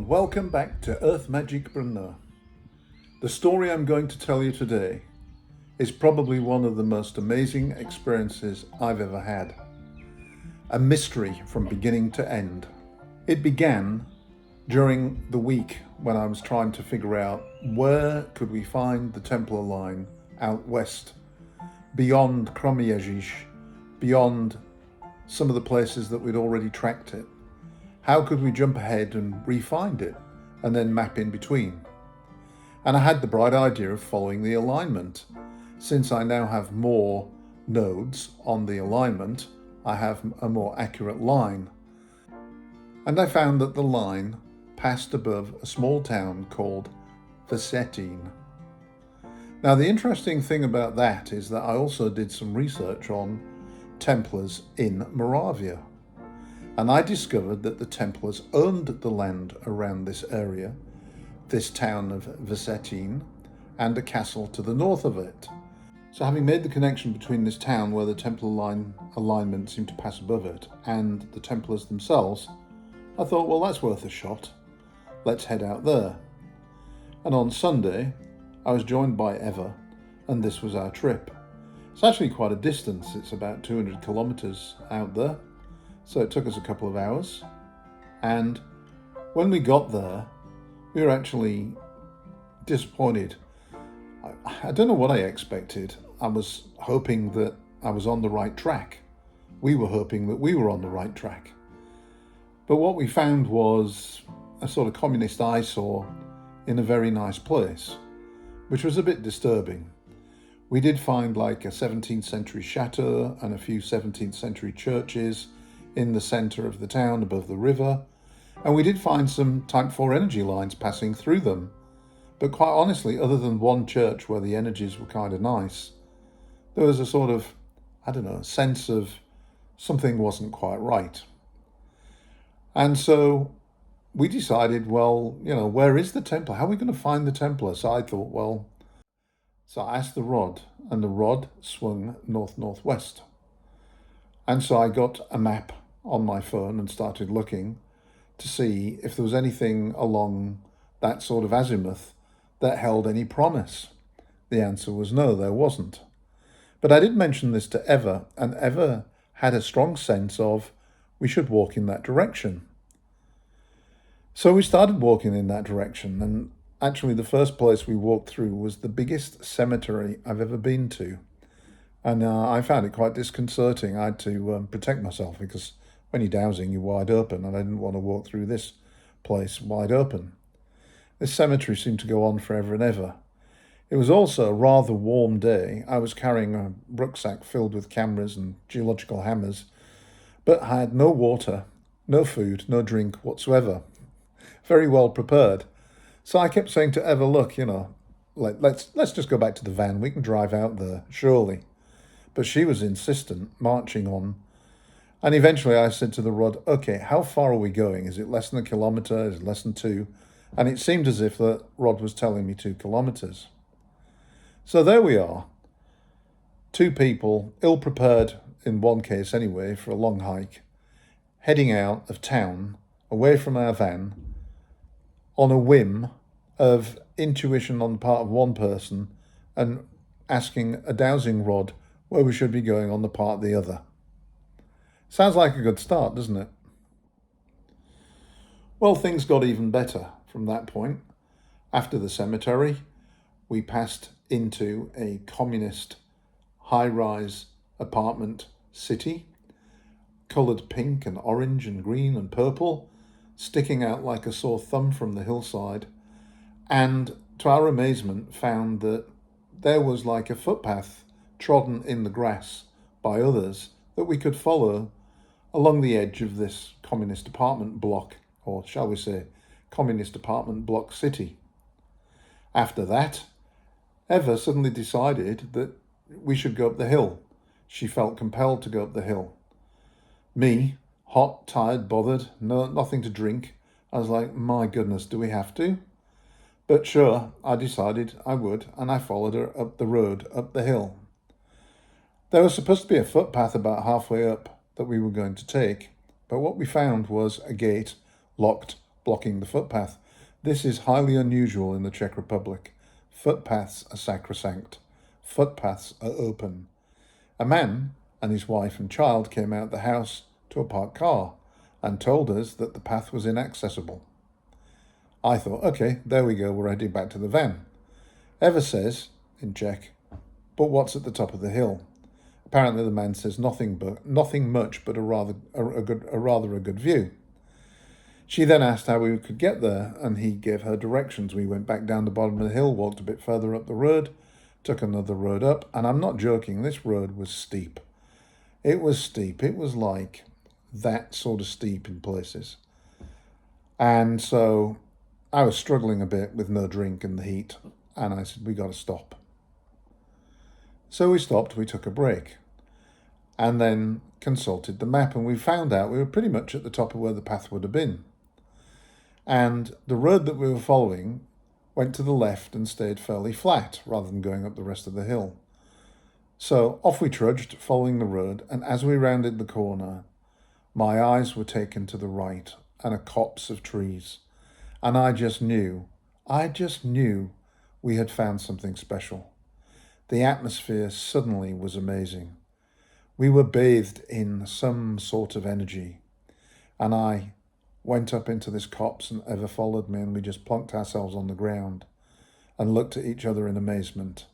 and welcome back to Earth Magic Brunner. The story I'm going to tell you today is probably one of the most amazing experiences I've ever had. A mystery from beginning to end. It began during the week when I was trying to figure out where could we find the Templar line out west, beyond Kromiejish, beyond some of the places that we'd already tracked it. How could we jump ahead and re-find it and then map in between? And I had the bright idea of following the alignment. Since I now have more nodes on the alignment, I have a more accurate line. And I found that the line passed above a small town called Vsetin. Now the interesting thing about that is that I also did some research on Templars in Moravia. And I discovered that the Templars owned the land around this area, this town of Vsetin, and a castle to the north of it. So having made the connection between this town where the Templar line alignment seemed to pass above it and the Templars themselves, I thought, well, that's worth a shot. Let's head out there. And on Sunday, I was joined by Eva, and this was our trip. It's actually quite a distance. It's about 200 kilometers out there. So it took us a couple of hours, and when we got there, we were actually disappointed. I don't know what I expected. I was hoping that I was on the right track. We were hoping that we were on the right track. But what we found was a sort of communist eyesore in a very nice place, which was a bit disturbing. We did find like a 17th century chateau and a few 17th century churches in the centre of the town above the river, and we did find some Type 4 energy lines passing through them. But quite honestly, other than one church where the energies were kind of nice, there was a sort of, sense of something wasn't quite right. And so we decided, where is the Templar? How are we going to find the Templar? So I thought, so I asked the rod, and the rod swung north-northwest. And so I got a map on my phone and started looking to see if there was anything along that sort of azimuth that held any promise. The answer was no, there wasn't. But I did mention this to Eva, and Eva had a strong sense of we should walk in that direction. So we started walking in that direction, and actually the first place we walked through was the biggest cemetery I've ever been to. And I found it quite disconcerting. I had to protect myself because when you're dowsing, you're wide open, and I didn't want to walk through this place wide open. This cemetery seemed to go on forever and ever. It was also a rather warm day. I was carrying a rucksack filled with cameras and geological hammers, but I had no water, no food, no drink whatsoever. Very well prepared. So I kept saying to Eva, look, let's just go back to the van. We can drive out there, surely. But she was insistent, marching on. And eventually I said to the rod, okay, how far are we going? Is it less than 1 kilometre? Is it less than 2? And it seemed as if the rod was telling me 2 kilometres. So there we are. 2 people, ill-prepared in one case anyway, for a long hike, heading out of town, away from our van, on a whim of intuition on the part of one person and asking a dowsing rod where we should be going on the part of the other. Sounds like a good start, doesn't it? Well, things got even better from that point. After the cemetery, we passed into a communist high-rise apartment city, coloured pink and orange and green and purple, sticking out like a sore thumb from the hillside, and to our amazement found that there was like a footpath trodden in the grass by others that we could follow along the edge of this communist apartment block, or shall we say, communist apartment block city. After that, Eva suddenly decided that we should go up the hill. She felt compelled to go up the hill. Me, hot, tired, bothered, nothing to drink, I was like, my goodness, do we have to? But sure, I decided I would, and I followed her up the road, up the hill. There was supposed to be a footpath about halfway up that we were going to take, but what we found was a gate locked blocking the footpath. This is highly unusual in the Czech Republic. Footpaths are sacrosanct. Footpaths are open. A man and his wife and child came out the house to a parked car and told us that the path was inaccessible. I thought, okay, there we go, we're heading back to the van. Eva says, in Czech, but what's at the top of the hill? Apparently the man says nothing much, but a rather good view. She then asked how we could get there, and he gave her directions. We went back down the bottom of the hill, walked a bit further up the road, took another road up, and I'm not joking, this road was steep. It was steep. It was like that sort of steep in places. And so I was struggling a bit with no drink and the heat, and I said, we got to stop. So we stopped, we took a break, and then consulted the map, and we found out we were pretty much at the top of where the path would have been. And the road that we were following went to the left and stayed fairly flat rather than going up the rest of the hill. So off we trudged, following the road, and as we rounded the corner, my eyes were taken to the right and a copse of trees. And I just knew we had found something special. The atmosphere suddenly was amazing. We were bathed in some sort of energy, and I went up into this copse and Eva followed me, and we just plonked ourselves on the ground and looked at each other in amazement.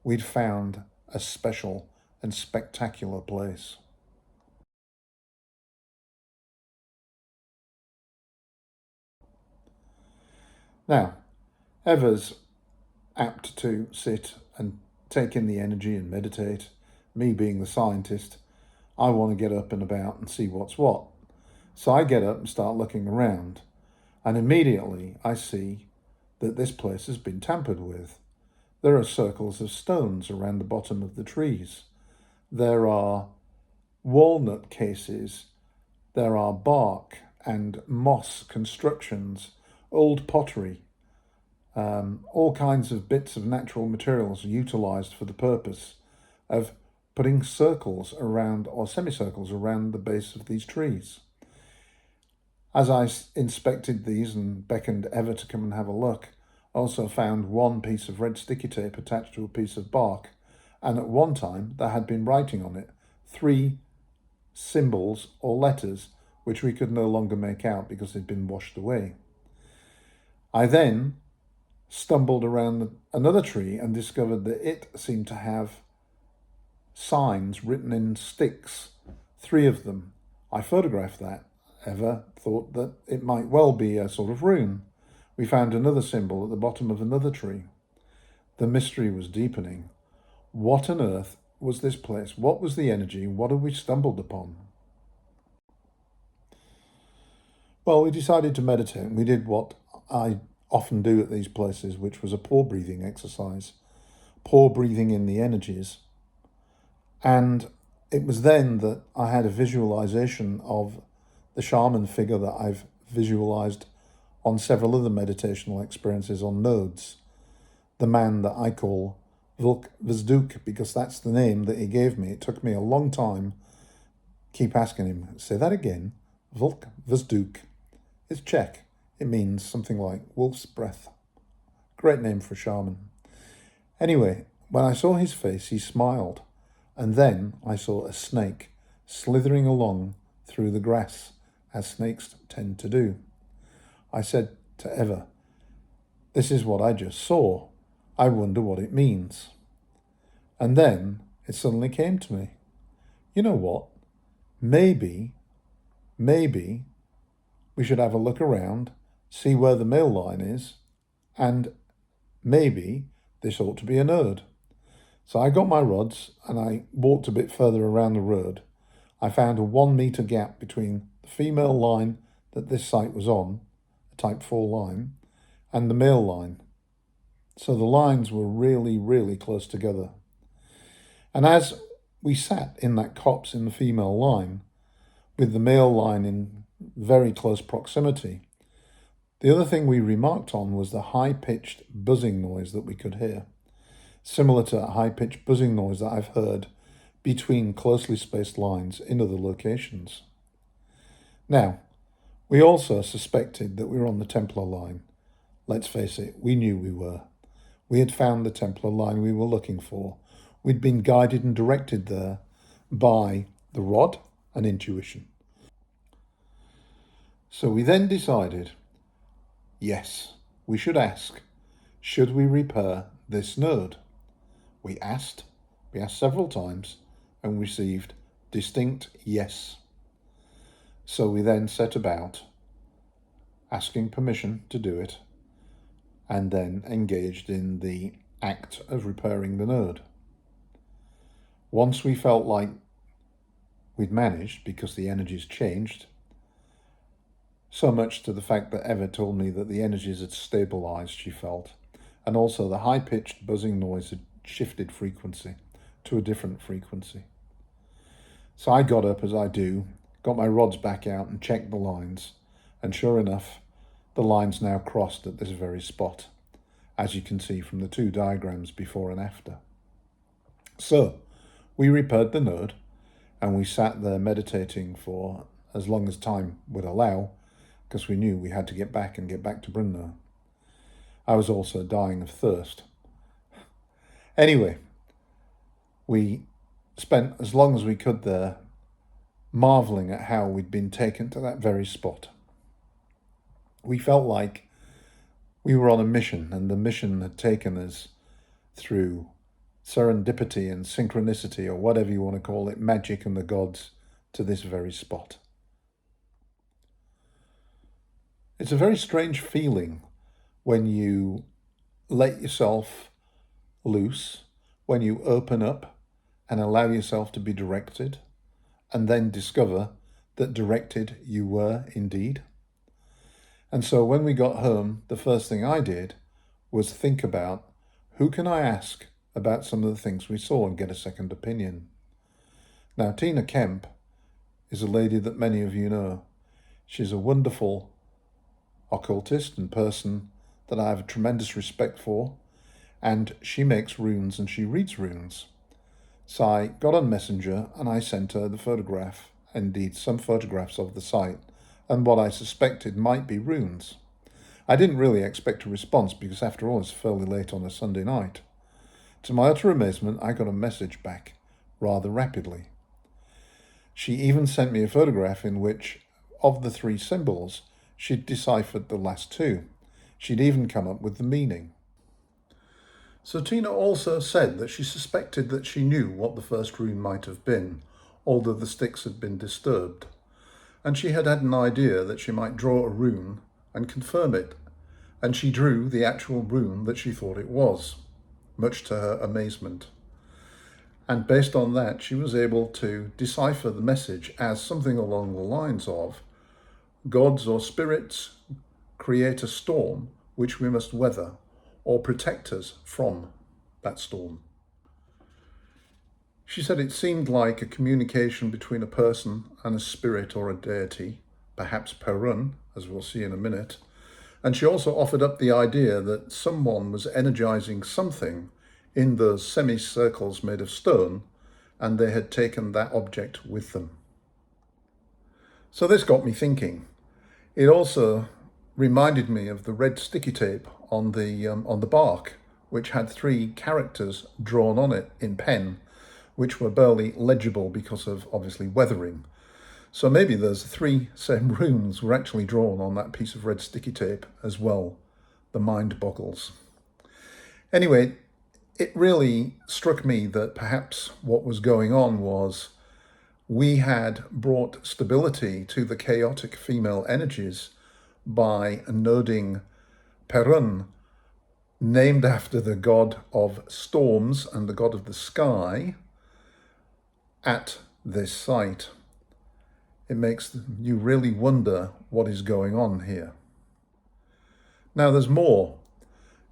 We'd found a special and spectacular place. Now, Eva's apt to sit and take in the energy and meditate. Me being the scientist, I want to get up and about and see what's what. So I get up and start looking around, and immediately I see that this place has been tampered with. There are circles of stones around the bottom of the trees. There are walnut cases. There are bark and moss constructions, old pottery, all kinds of bits of natural materials utilised for the purpose of putting circles around, or semicircles around the base of these trees. As I inspected these and beckoned Eva to come and have a look, I also found one piece of red sticky tape attached to a piece of bark, and at one time there had been writing on it, 3 symbols or letters which we could no longer make out because they'd been washed away. I then stumbled around another tree and discovered that it seemed to have signs written in sticks, 3 of them. I photographed that. Eva thought that it might well be a sort of rune. We found another symbol at the bottom of another tree. The mystery was deepening. What on earth was this place? What was the energy? What had we stumbled upon? Well, we decided to meditate, and we did what I often do at these places, which was a pore breathing exercise. Pore breathing in the energies. And it was then that I had a visualization of the shaman figure that I've visualized on several other meditational experiences on nodes. The man that I call Vlk Vzduk, because that's the name that he gave me. It took me a long time. Keep asking him, say that again. Vlk Vzduk. It's Czech. It means something like wolf's breath. Great name for a shaman. Anyway, when I saw his face, he smiled. And then I saw a snake slithering along through the grass, as snakes tend to do. I said to Eva, this is what I just saw. I wonder what it means. And then it suddenly came to me. You know what? Maybe we should have a look around, see where the male line is, and maybe this ought to be a node. So I got my rods and I walked a bit further around the road. I found a 1 meter gap between the female line that this site was on, a type 4 line, and the male line. So the lines were really, really close together. And as we sat in that copse in the female line, with the male line in very close proximity, the other thing we remarked on was the high-pitched buzzing noise that we could hear, similar to a high-pitched buzzing noise that I've heard between closely spaced lines in other locations. Now, We also suspected that we were on the Templar line. Let's face it, we knew we were. We had found the Templar line we were looking for. We'd been guided and directed there by the rod and intuition. So we then decided, yes, we should ask, should we repair this node? We asked several times and received distinct yes. So we then set about asking permission to do it and then engaged in the act of repairing the node. Once we felt like we'd managed, because the energies changed, so much to the fact that Eva told me that the energies had stabilized, she felt, and also the high-pitched buzzing noise had shifted frequency to a different frequency. So I got up, as I do, got my rods back out and checked the lines, and sure enough, the lines now crossed at this very spot, as you can see from the two diagrams before and after. So we repaired the node, and we sat there meditating for as long as time would allow, because we knew we had to get back to Brunner. I was also dying of thirst. Anyway, we spent as long as we could there marvelling at how we'd been taken to that very spot. We felt like we were on a mission, and the mission had taken us through serendipity and synchronicity, or whatever you want to call it, magic and the gods, to this very spot. It's a very strange feeling when you let yourself loose, when you open up and allow yourself to be directed, and then discover that directed you were indeed. And so when we got home, the first thing I did was think about, who can I ask about some of the things we saw and get a second opinion? Now, Tina Kemp is a lady that many of you know. She's a wonderful occultist and person that I have a tremendous respect for, and she makes runes and she reads runes. So I got on Messenger and I sent her the photograph, indeed some photographs of the site, and what I suspected might be runes. I didn't really expect a response because after all it's fairly late on a Sunday night. To my utter amazement, I got a message back rather rapidly. She even sent me a photograph in which, of the three symbols, she'd deciphered the last two. She'd even come up with the meaning. So Tina also said that she suspected that she knew what the first rune might have been, although the sticks had been disturbed. And she had an idea that she might draw a rune and confirm it. And she drew the actual rune that she thought it was, much to her amazement. And based on that, she was able to decipher the message as something along the lines of, gods or spirits create a storm which we must weather, or protect us from that storm. She said it seemed like a communication between a person and a spirit or a deity, perhaps Perun, as we'll see in a minute. And she also offered up the idea that someone was energizing something in those semicircles made of stone, and they had taken that object with them. So this got me thinking. It also reminded me of the red sticky tape on the bark, which had three characters drawn on it in pen, which were barely legible because of obviously weathering. So maybe those three same runes were actually drawn on that piece of red sticky tape as well. The mind boggles. Anyway, it really struck me that perhaps what was going on was we had brought stability to the chaotic female energies by noding Perun, named after the god of storms and the god of the sky, at this site. It makes you really wonder what is going on here. Now there's more,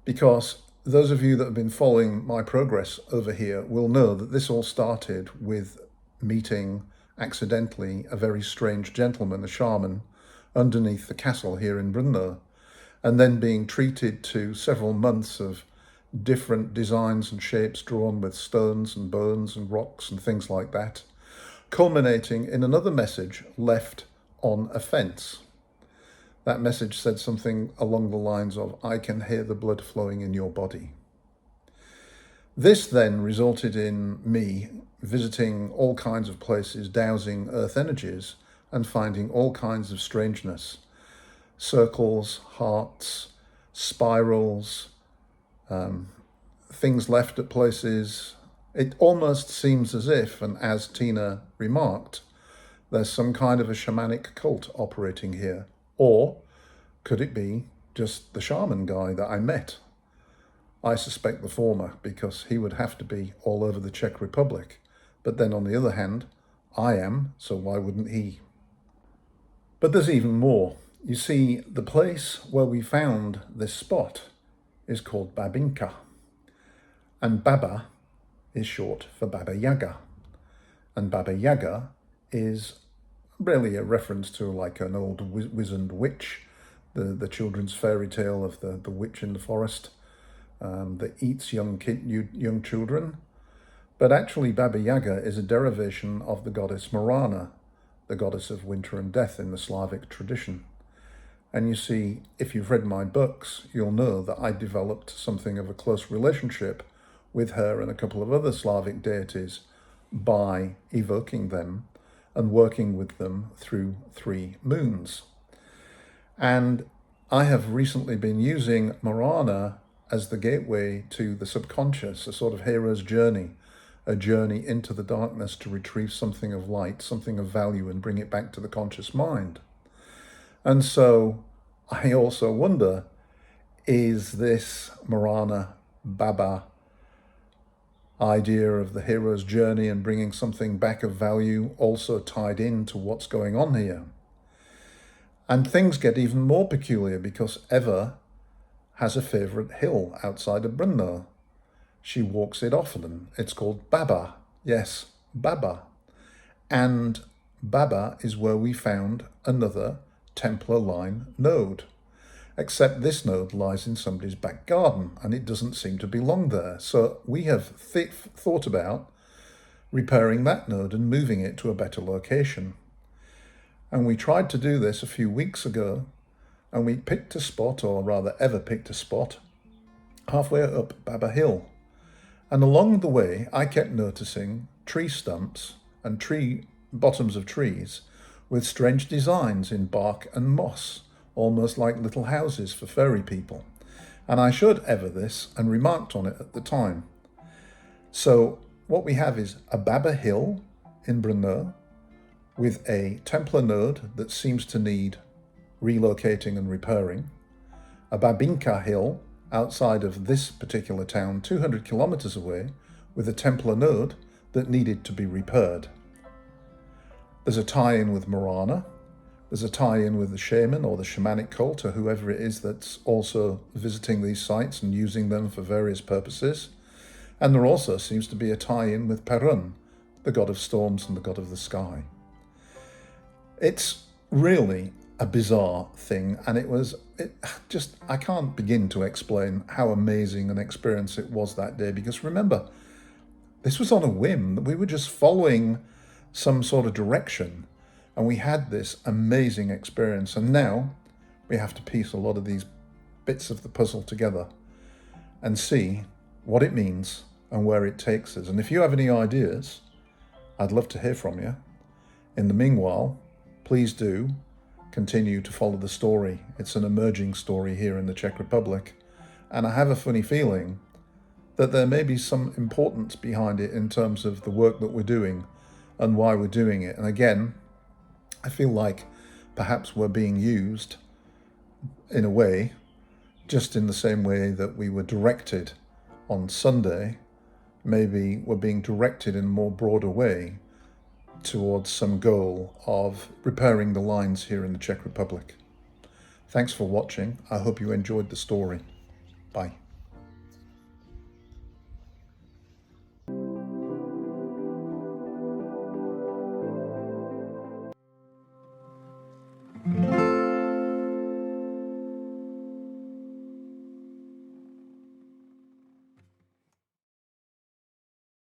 because those of you that have been following my progress over here will know that this all started with meeting accidentally a very strange gentleman, a shaman, underneath the castle here in Brunner, and then being treated to several months of different designs and shapes drawn with stones and bones and rocks and things like that, culminating in another message left on a fence. That message said something along the lines of, "I can hear the blood flowing in your body." This then resulted in me visiting all kinds of places, dowsing earth energies, and finding all kinds of strangeness. Circles, hearts, spirals, things left at places. It almost seems as if, and as Tina remarked, there's some kind of a shamanic cult operating here. Or could it be just the shaman guy that I met? I suspect the former, because he would have to be all over the Czech Republic. But then on the other hand, I am, so why wouldn't he? But there's even more. You see, the place where we found this spot is called Babyka. And Baba is short for Baba Yaga. And Baba Yaga is really a reference to like an old wizened witch, the children's fairy tale of the witch in the forest that eats young children. But actually Baba Yaga is a derivation of the goddess Marana, the goddess of winter and death in the Slavic tradition. And you see, if you've read my books, you'll know that I developed something of a close relationship with her and a couple of other Slavic deities by evoking them and working with them through 3 moons. And I have recently been using Marana as the gateway to the subconscious, a sort of hero's journey, a journey into the darkness to retrieve something of light, something of value, and bring it back to the conscious mind. And so I also wonder, is this Marana Baba idea of the hero's journey and bringing something back of value also tied into what's going on here? And things get even more peculiar because Eva has a favourite hill outside of Brno. She walks it often. It's called Baba. Yes, Baba. And Baba is where we found another Templar line node. Except this node lies in somebody's back garden and it doesn't seem to belong there. So we have thought about repairing that node and moving it to a better location. And we tried to do this a few weeks ago, and we picked a spot, or rather Eva picked a spot, halfway up Baba Hill. And along the way, I kept noticing tree stumps and bottoms of trees with strange designs in bark and moss, almost like little houses for fairy people. And I showed Eva this and remarked on it at the time. So what we have is a Baba Hill in Brno with a Templar node that seems to need relocating and repairing, a Babyka Hill outside of this particular town 200 kilometers away with a Templar node that needed to be repaired. There's a tie-in with Marana. There's a tie-in with the shaman or the shamanic cult or whoever it is that's also visiting these sites and using them for various purposes. And there also seems to be a tie-in with Perun, the god of storms and the god of the sky. It's really a bizarre thing, and I can't begin to explain how amazing an experience it was that day, because remember, this was on a whim. We were just following some sort of direction, and we had this amazing experience, and now we have to piece a lot of these bits of the puzzle together and see what it means and where it takes us. And if you have any ideas, I'd love to hear from you. In the meanwhile, please do continue to follow the story. It's an emerging story here in the Czech Republic, and I have a funny feeling that there may be some importance behind it in terms of the work that we're doing and why we're doing it. And again, I feel like perhaps we're being used in a way, just in the same way that we were directed on Sunday. Maybe we're being directed in a more broader way towards some goal of repairing the lines here in the Czech Republic. Thanks for watching. I hope you enjoyed the story. Bye.